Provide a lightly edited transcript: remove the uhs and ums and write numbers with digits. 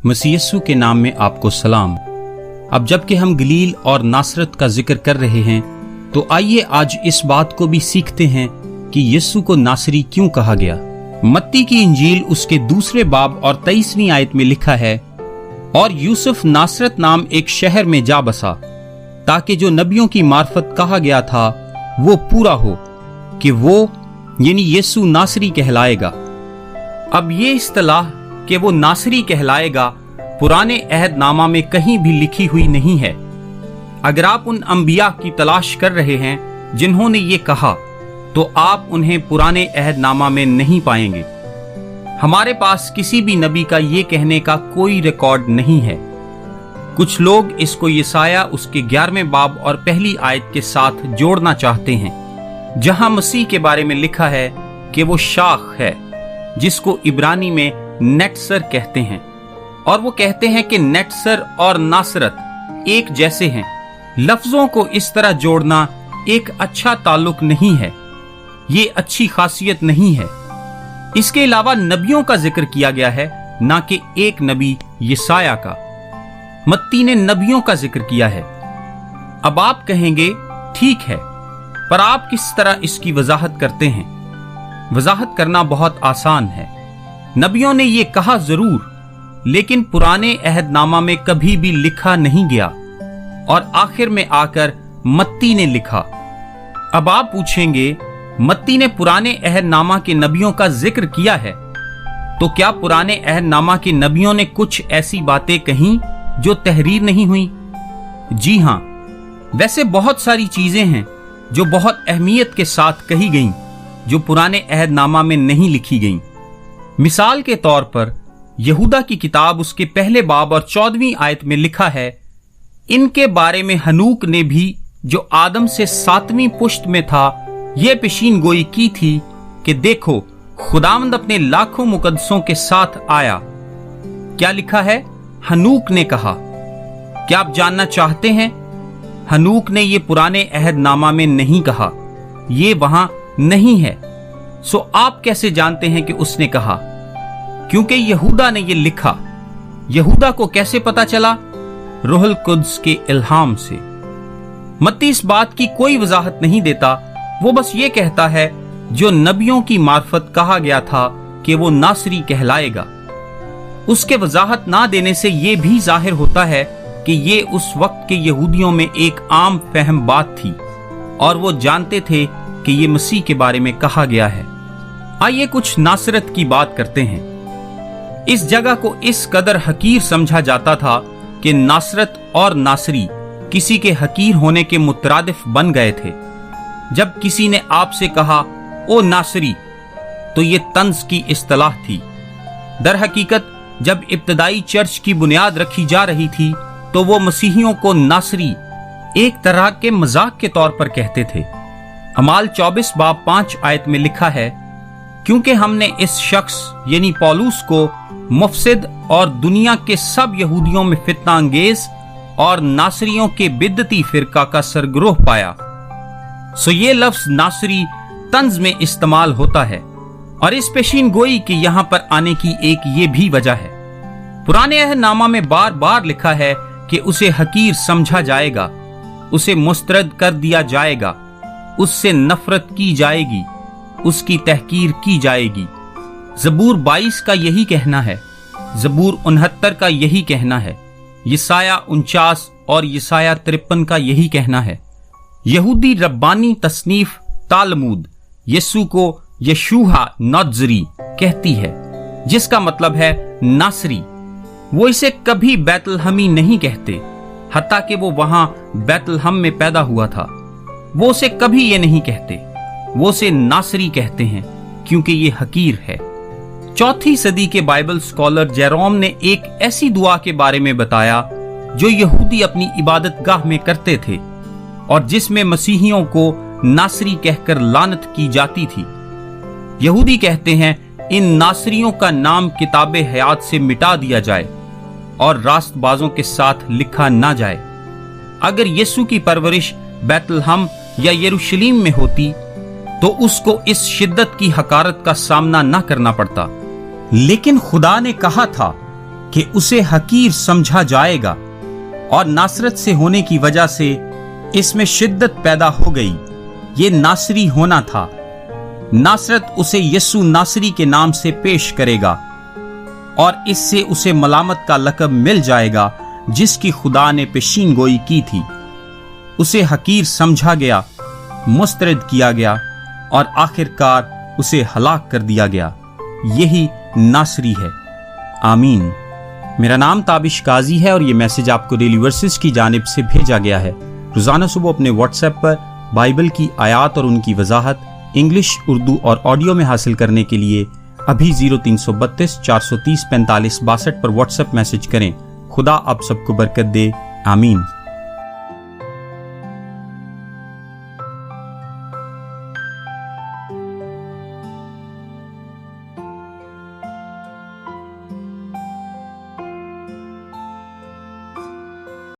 मसीह यीशु के नाम में आपको सलाम। अब जबकि हम गलील और नासरत का जिक्र कर रहे हैं, तो आइए आज इस बात को भी सीखते हैं कि यीशु को नासरी क्यों कहा गया। मत्ती की इंजील उसके 2 बाब और 23वीं आयत में लिखा है, और यूसुफ नासरत नाम एक शहर में जा बसा, ताकि जो नबियों की मार्फत कहा गया था वो पूरा हो कि वो यानी यीशु नासरी कहलाएगा। अब ये इस्तिलाह कि वो नासरी कहलाएगा पुराने अहदनामा में कहीं भी लिखी हुई नहीं है। अगर आप उन अंबिया की तलाश कर रहे हैं जिन्होंने ये कहा, तो आप उन्हें पुराने अहदनामा में नहीं पाएंगे। हमारे पास किसी भी नबी का ये कहने का कोई रिकॉर्ड नहीं है। कुछ लोग इसको यसाया उसके 11वें बाब और पहली आयत के साथ जोड़ना चाहते हैं, जहां मसीह के बारे में लिखा है कि वो शाख है, जिसको इब्रानी में नेटसर कहते हैं, और वो कहते हैं कि नेटसर और नासरत एक जैसे हैं। लफ्जों को इस तरह जोड़ना एक अच्छा ताल्लुक नहीं है, ये अच्छी खासियत नहीं है। इसके अलावा नबियों का जिक्र किया गया है, ना कि एक नबी यसाया का। मत्ती ने नबियों का जिक्र किया है। अब आप कहेंगे ठीक है, पर आप किस तरह इसकी वजाहत करते हैं? वजाहत करना बहुत आसान है। नबियों ने ये कहा जरूर, लेकिन पुराने अहदनामा में कभी भी लिखा नहीं गया, और आखिर में आकर मत्ती ने लिखा। अब आप पूछेंगे, मत्ती ने पुराने अहदनामा के नबियों का जिक्र किया है, तो क्या पुराने अहदनामा के नबियों ने कुछ ऐसी बातें कहीं जो तहरीर नहीं हुई? जी हां, वैसे बहुत सारी चीजें हैं जो बहुत अहमियत के साथ कही गईं, जो पुराने अहदनामा में नहीं लिखी गईं। मिसाल के तौर पर यहूदा की किताब उसके 1 बाब और 14वीं आयत में लिखा है, इनके बारे में हनूक ने भी, जो आदम से 7वीं पुश्त में था, यह पेशीन गोई की थी कि देखो, खुदावंद अपने लाखों मुकद्दसों के साथ आया। क्या लिखा है? हनूक ने कहा। क्या आप जानना चाहते हैं? हनूक ने यह पुराने अहदनामा में नहीं कहा, यह वहां नहीं है। सो आप कैसे जानते हैं कि उसने कहा? क्योंकि यहूदा ने यह लिखा। यहूदा को कैसे पता चला? रूहुल कुद्स के इल्हाम से। मत्ती इस बात की कोई वजाहत नहीं देता, वो बस ये कहता है जो नबियों की मार्फत कहा गया था कि वो नासरी कहलाएगा। उसके वजाहत ना देने से यह भी जाहिर होता है कि ये उस वक्त के यहूदियों में एक आम फहम बात थी, और वो जानते थे कि ये मसीह के बारे में कहा गया है। आइए कुछ नासरत की बात करते हैं। इस जगह को इस कदर हकीर समझा जाता था कि नासरत और नासरी किसी के हकीर होने के मुतरादिफ बन गए थे। जब किसी ने आपसे कहा, ओ नासरी, तो ये तंज की इस्तिलाह थी। दर हकीकत जब इब्तदाई चर्च की बुनियाद रखी जा रही थी, तो वो मसीहियों को नासरी एक तरह के मजाक के तौर पर कहते थे। अमाल 24 बाब 5 आयत में लिखा है, क्योंकि हमने इस शख्स यानी पौलुस को मुफसिद और दुनिया के सब यहूदियों में फितना अंगेज और नासरियों के बिद्दती फिरका का सरगरोह पाया। सो ये लफ्ज नासरी तंज में इस्तेमाल होता है, और इस पेशीन गोई के यहां पर आने की एक ये भी वजह है। पुराने अहदनामा में बार बार लिखा है कि उसे हकीर समझा जाएगा, उसे मुस्तरद कर दिया जाएगा, उससे नफरत की जाएगी, उसकी तहकीर की जाएगी। ज़बूर 22 का यही कहना है, ज़बूर 69 का यही कहना है, यसाया 49 और यसाया 53 का यही कहना है। यहूदी रब्बानी तसनीफ तालमूद यीशु को यशूहा नाज़री कहती है, जिसका मतलब है नासरी। वो इसे कभी बैतलहमी नहीं कहते, हत्ता कि वो वहां बैतलहम में पैदा हुआ था। वो उसे कभी ये नहीं कहते, वो उसे नासरी कहते हैं, क्योंकि ये हकीर है। 4वीं सदी के बाइबल स्कॉलर जेरोम ने एक ऐसी दुआ के बारे में बताया जो यहूदी अपनी इबादत गाह में करते थे, और जिसमें मसीहियों को नासरी कहकर लानत की जाती थी। यहूदी कहते हैं, इन नासरियों का नाम किताबे हयात से मिटा दिया जाए और रास्तबाजों के साथ लिखा ना जाए। अगर यीशु की परवरिश बैतलहम या यरूशलेम में होती, तो उसको इस शिद्दत की हकारत का सामना न करना पड़ता। लेकिन खुदा ने कहा था کہ اسے حقیر سمجھا جائے گا، اور ناصرت سے ہونے کی وجہ سے اس میں شدت پیدا ہو گئی۔ یہ ناصری ہونا تھا۔ ناصرت اسے یسوع ناصری کے نام سے پیش کرے گا، اور اس سے اسے ملامت کا لقب مل جائے گا جس کی خدا نے پیشین گوئی کی تھی۔ اسے حقیر سمجھا گیا، مسترد کیا گیا، اور آخر کار اسے ہلاک کر دیا گیا۔ یہی ناصری ہے۔ آمین۔ میرا نام تابش قاضی ہے، اور یہ میسج آپ کو ڈیلی ورسز کی جانب سے بھیجا گیا ہے۔ روزانہ صبح اپنے واٹس ایپ پر بائبل کی آیات اور ان کی وضاحت انگلش، اردو اور آڈیو میں حاصل کرنے کے لیے ابھی 0332 430 45 62 پر واٹس ایپ میسج کریں۔ خدا آپ سب کو برکت دے۔ آمین۔